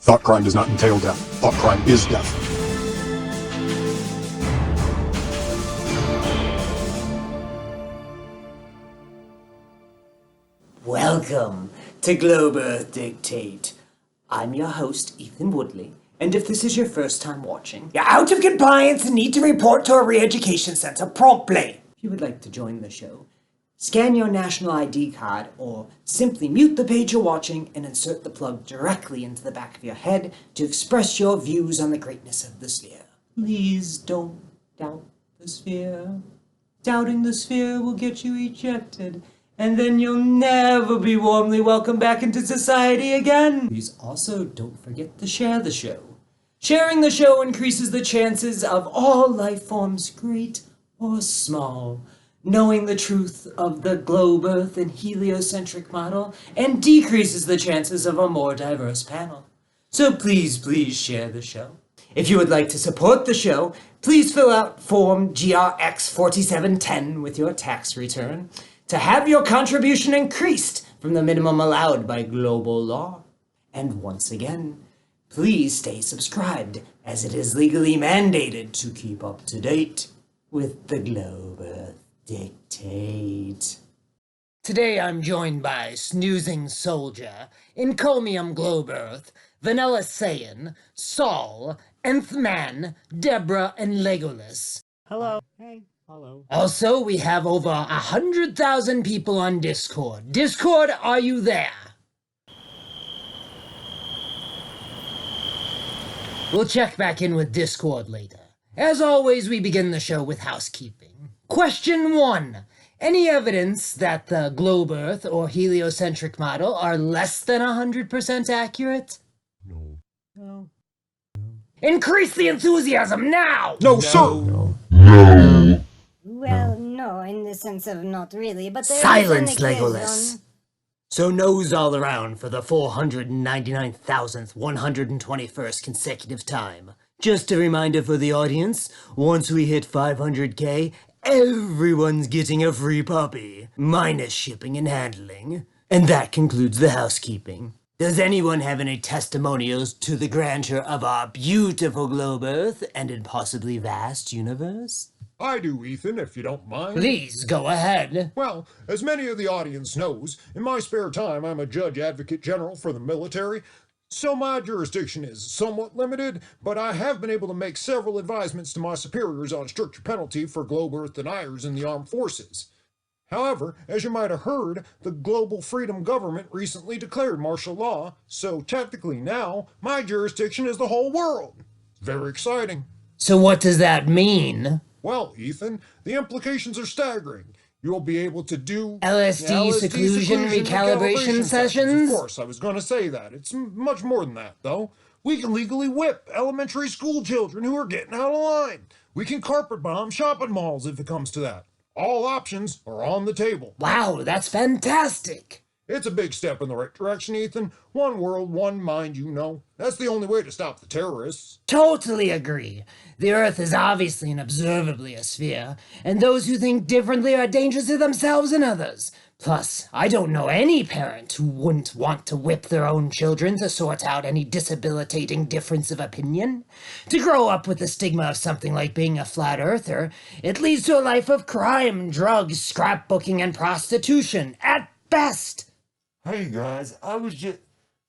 Thought crime does not entail death. Thought crime is death. Welcome to Globe Earth Dictate. I'm your host, Ethan Woodley, and if this is your first time watching, you're out of compliance and need to report to a re-education center promptly. If you would like to join the show, scan your national ID card or simply mute the page you're watching and insert the plug directly into the back of your head to express your views on the greatness of the sphere. Please don't doubt the sphere. Doubting the sphere will get you ejected, and then you'll never be warmly welcomed back into society again. Please also don't forget to share the show. Sharing the show increases the chances of all life forms, great or small, knowing the truth of the globe Earth and heliocentric model, and decreases the chances of a more diverse panel. So please share the show. If you would like to support the show, please fill out Form GRX 4710 with your tax return to have your contribution increased from the minimum allowed by global law. And once again, please stay subscribed, as it is legally mandated to keep up to date with the Globe Earth Dictate. Today I'm joined by Snoozing Soldier, Encomium Globe Earth, Vanilla Saiyan, Saul, Nth Man, Deborah, and Legolas. Hello. Hey. Hello. Also, we have over 100,000 people on Discord. Discord, are you there? We'll check back in with Discord later. As always, we begin the show with housekeeping. Question 1. Any evidence that the globe Earth or heliocentric model are less than 100% accurate? No. No. Increase the enthusiasm now! No, sir! Well, no, in the sense of not really, but there Silence, is an occasion- Legolas. So no's all around for the 499,121st consecutive time. Just a reminder for the audience, once we hit 500k, everyone's getting a free puppy, minus shipping and handling. And that concludes the housekeeping. Does anyone have any testimonials to the grandeur of our beautiful globe Earth and impossibly vast universe? I do, Ethan, if you don't mind. Please, go ahead. Well, as many of the audience knows, in my spare time I'm a judge advocate general for the military, so my jurisdiction is somewhat limited, but I have been able to make several advisements to my superiors on stricter penalty for globe Earth deniers in the armed forces. However, as you might have heard, the Global Freedom Government recently declared martial law, so technically now, my jurisdiction is the whole world. Very exciting. So what does that mean? Well, Ethan, the implications are staggering. You'll be able to do LSD seclusion recalibration sessions? Of course, I was going to say that. It's much more than that, though. We can legally whip elementary school children who are getting out of line. We can carpet bomb shopping malls if it comes to that. All options are on the table. Wow, that's fantastic. It's a big step in the right direction, Ethan. One world, one mind, you know. That's the only way to stop the terrorists. Totally agree. The Earth is obviously and observably a sphere, and those who think differently are dangerous to themselves and others. Plus, I don't know any parent who wouldn't want to whip their own children to sort out any disabilitating difference of opinion. To grow up with the stigma of something like being a flat earther, it leads to a life of crime, drugs, scrapbooking, and prostitution, at best. Hey guys,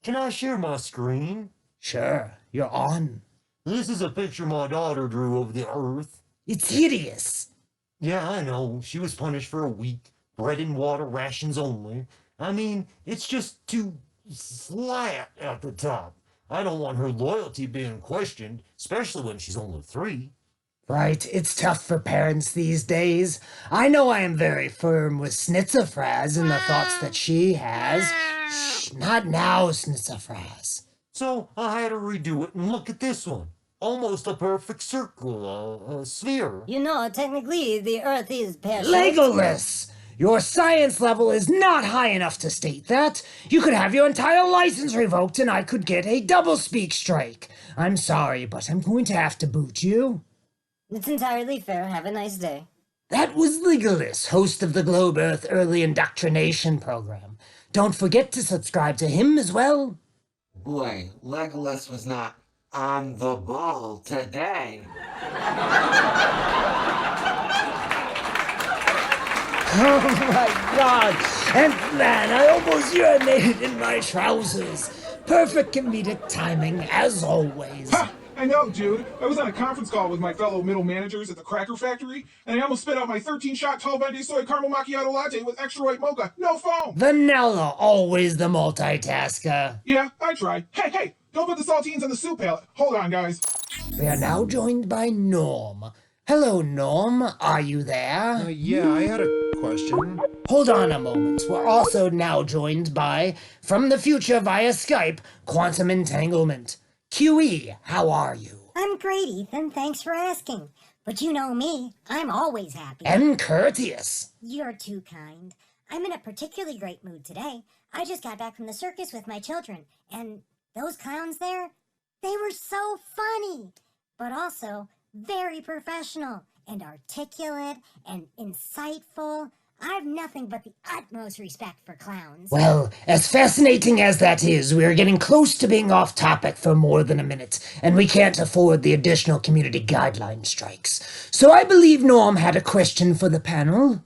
can I share my screen? Sure, you're on. This is a picture my daughter drew of the Earth. It's hideous. Yeah, I know. She was punished for a week. Bread and water rations only. I mean, it's just too flat at the top. I don't want her loyalty being questioned, especially when she's only 3. Right, it's tough for parents these days. I know I am very firm with Snitzafraz and the thoughts that she has. Shh, not now, Snitzafraz. So I had to redo it, and look at this one. Almost a perfect circle, a sphere. You know, technically, the Earth is pear-shaped. Legolas! Your science level is not high enough to state that. You could have your entire license revoked and I could get a double-speak strike. I'm sorry, but I'm going to have to boot you. It's entirely fair. Have a nice day. That was Legolas, host of the Globe Earth Early Indoctrination Program. Don't forget to subscribe to him as well. boy, Legolas was not on the ball today. Oh my god! And man, I almost urinated in my trousers. Perfect comedic timing, as always. Ha! I know, dude. I was on a conference call with my fellow middle managers at the Cracker Factory, and I almost spit out my 13-shot 12-day soy caramel macchiato latte with extra white mocha, no foam. Vanilla, always the multitasker. Yeah, I tried. Hey, don't put the saltines on the soup palette. Hold on, guys. We are now joined by Norm. Hello, Norm. Are you there? Yeah, I had a question. Hold on a moment. We're also now joined by, from the future via Skype, Quantum Entanglement. QE, how are you? I'm great, Ethan. Thanks for asking. But you know me. I'm always happy. And courteous. You're too kind. I'm in a particularly great mood today. I just got back from the circus with my children, and those clowns there, they were so funny, but also very professional and articulate and insightful. I have nothing but the utmost respect for clowns. Well, as fascinating as that is, we are getting close to being off topic for more than a minute, and we can't afford the additional community guideline strikes. So I believe Norm had a question for the panel.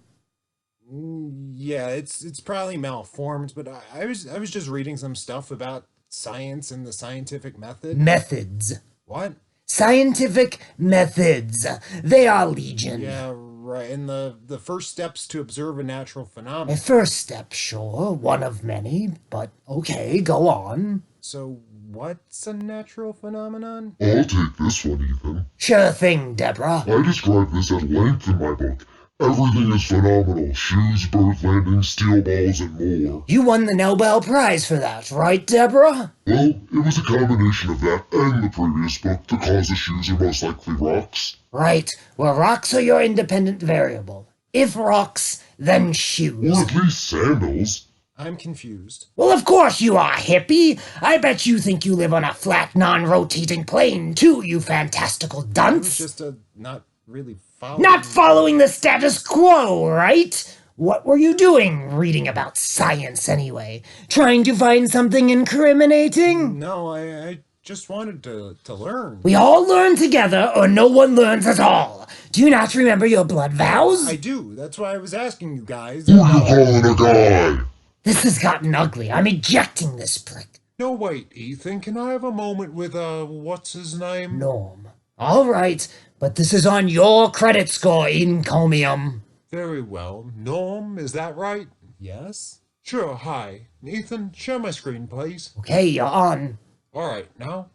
Yeah, it's probably malformed, but I was just reading some stuff about science and the scientific method. Methods. What? Scientific methods. They are legion. Yeah, right. And the first steps to observe a natural phenomenon. A first step, sure, one of many, but okay, go on. So what's a natural phenomenon? I'll take this one, Ethan. Sure thing, Deborah. I describe this at length in my book. Everything is phenomenal. Shoes, bird landings, steel balls, and more. You won the Nobel Prize for that, right, Deborah? Well, it was a combination of that and the previous book to cause the shoes are most likely rocks. Right. Well, rocks are your independent variable. If rocks, then Or shoes. at least sandals. I'm confused. Well, of course you are, hippie. I bet you think you live on a flat, non-rotating plane, too, you fantastical It was dunce. just not really following. Not following the status quo, right? What were you doing reading about science anyway? Trying to find something incriminating? No, I just wanted to learn. We all learn together, or no one learns at all. Do you not remember your blood vows? I do. That's why I was asking you guys. Who you calling a guy? This has gotten ugly. I'm ejecting this prick. No, wait, Ethan. Can I have a moment with, what's his name? Norm. All right, but this is on your credit score, encomium. Very well. Norm, is that right? Yes? Sure, hi. Ethan, share my screen, please. Okay, you're on. All right, now,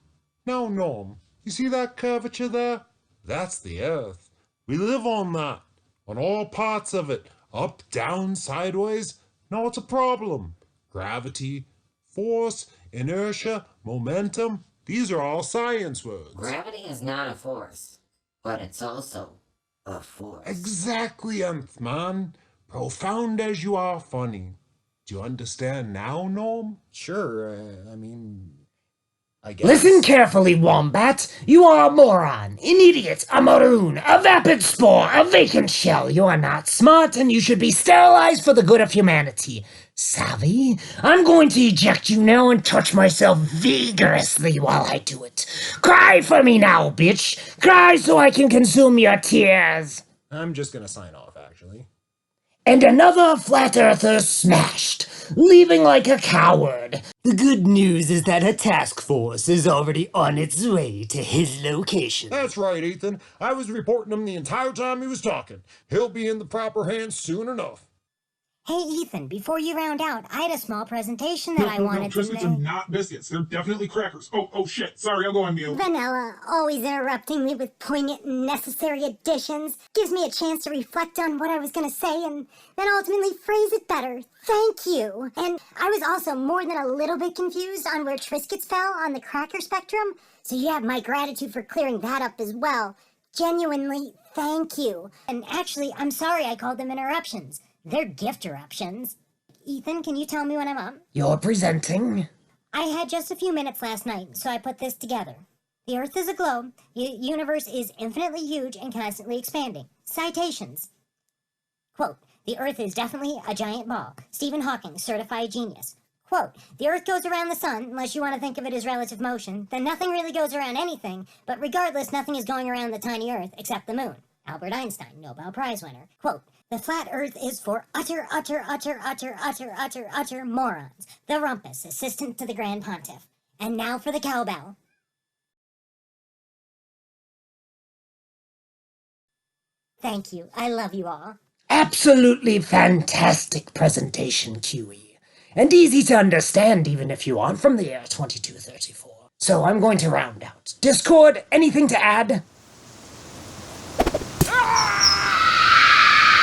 Norm, you see that curvature there? That's the Earth. We live on that, on all parts of it, up, down, sideways. Now what's a problem? Gravity, force, inertia, momentum, these are all science words. Gravity is not a force, but it's also a force. Exactly, Nth man. Profound as you are funny. Do you understand now, Norm? Sure, I guess. Listen carefully, Wombat. You are a moron, an idiot, a maroon, a vapid spore, a vacant shell. You are not smart, and you should be sterilized for the good of humanity. Savvy? I'm going to eject you now and touch myself vigorously while I do it. Cry for me now, bitch. Cry so I can consume your tears. I'm just gonna sign off, actually. And another flat earther smashed, leaving like a coward. The good news is that a task force is already on its way to his location. That's right, Ethan. I was reporting him the entire time he was talking. He'll be in the proper hands soon enough. Hey, Ethan, before you round out, I had a small presentation that I wanted to Triscuits are make. not biscuits. They're definitely crackers. Oh, shit. Sorry, I'll go on mute. Vanilla, always interrupting me with poignant and necessary additions, gives me a chance to reflect on what I was going to say and then ultimately phrase it better. Thank you. And I was also more than a little bit confused on where Triscuits fell on the cracker spectrum, so you have my gratitude for clearing that up as well. Genuinely, thank you. And actually, I'm sorry I called them interruptions. They're gift eruptions. Ethan, can you tell me when I'm up? You're presenting. I had just a few minutes last night, so I put this together. The Earth is a globe. The universe is infinitely huge and constantly expanding. Citations. Quote, the Earth is definitely a giant ball. Stephen Hawking, certified genius. Quote, the Earth goes around the sun, unless you want to think of it as relative motion, then nothing really goes around anything, but regardless, nothing is going around the tiny Earth except the moon. Albert Einstein, Nobel Prize winner. Quote, the flat Earth is for utter morons. The Rumpus, assistant to the Grand Pontiff. And now for the cowbell. Thank you. I love you all. Absolutely fantastic presentation, QE. And easy to understand even if you aren't from the year 2234. So I'm going to round out. Discord, anything to add?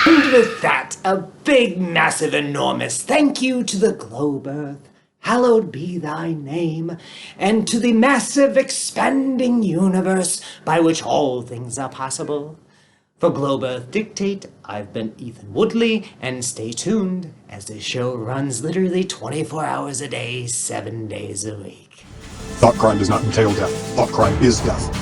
And with that, a big, massive, enormous thank you to the Globe Earth, hallowed be thy name, and to the massive, expanding universe by which all things are possible. For Globe Earth Dictate, I've been Ethan Woodley, and stay tuned, as this show runs literally 24 hours a day, 7 days a week. Thought crime does not entail death. Thought crime is death.